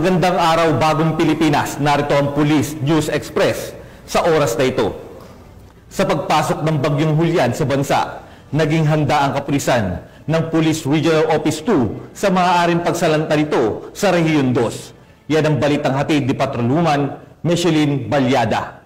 Magandang araw, bagong Pilipinas. Narito ang Police News Express sa oras na ito. Sa pagpasok ng Bagyong Julian sa bansa, naging handa ang kapulisan ng Police Regional Office 2 sa maaaring pagsalanta nito sa Rehiyon 2. Yan ang balitang hatid ni Patrolwoman Micheline Balyada.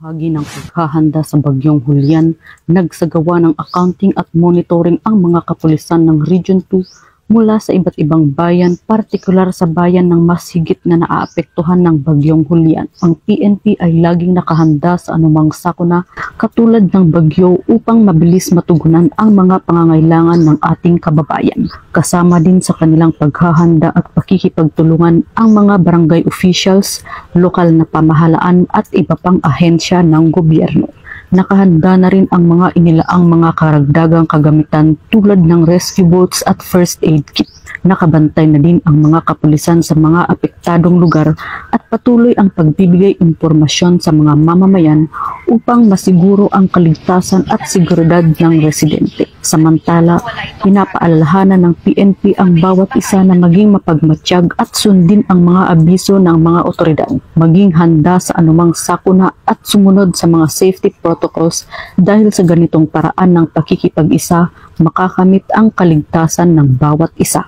Bahagi ng paghahanda sa Bagyong Julian, nagsagawa ng accounting at monitoring ang mga kapulisan ng Region 2 mula sa iba't ibang bayan, partikular sa bayan ng mas higit na naaapektuhan ng Bagyong Julian. Ang PNP ay laging nakahanda sa anumang sakuna katulad ng bagyo upang mabilis matugunan ang mga pangangailangan ng ating kababayan. Kasama din sa kanilang paghahanda at pakikipagtulungan ang mga barangay officials, lokal na pamahalaan at iba pang ahensya ng gobyerno. Nakahanda na rin ang mga inilaang mga karagdagang kagamitan tulad ng rescue boats at first aid kit. Nakabantay na din ang mga kapulisan sa mga apektadong lugar at patuloy ang pagbibigay impormasyon sa mga mamamayan upang masiguro ang kaligtasan at seguridad ng residente. Samantala, pinapaalalahanan ng PNP ang bawat isa na maging mapagmatsyag at sundin ang mga abiso ng mga otoridad, maging handa sa anumang sakuna at sumunod sa mga safety protocols dahil sa ganitong paraan ng pakikipag-isa, makakamit ang kaligtasan ng bawat isa.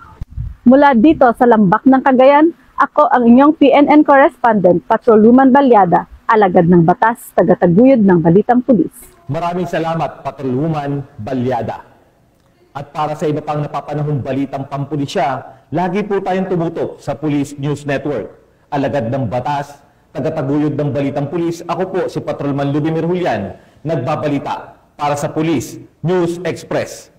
Mula dito sa Lambak ng Cagayan, ako ang inyong PNN correspondent, Patrolwoman Balyada, alagad ng batas, tagataguyod ng Balitang Pulis. Maraming salamat, Patrolwoman Balyada. At para sa iba pang napapanahong balitang pampulisya, lagi po tayong tumutok sa Police News Network. Alagad ng batas, tagataguyod ng Balitang Pulis, ako po si Patrolman Lubimir Julian, nagbabalita para sa Police News Express.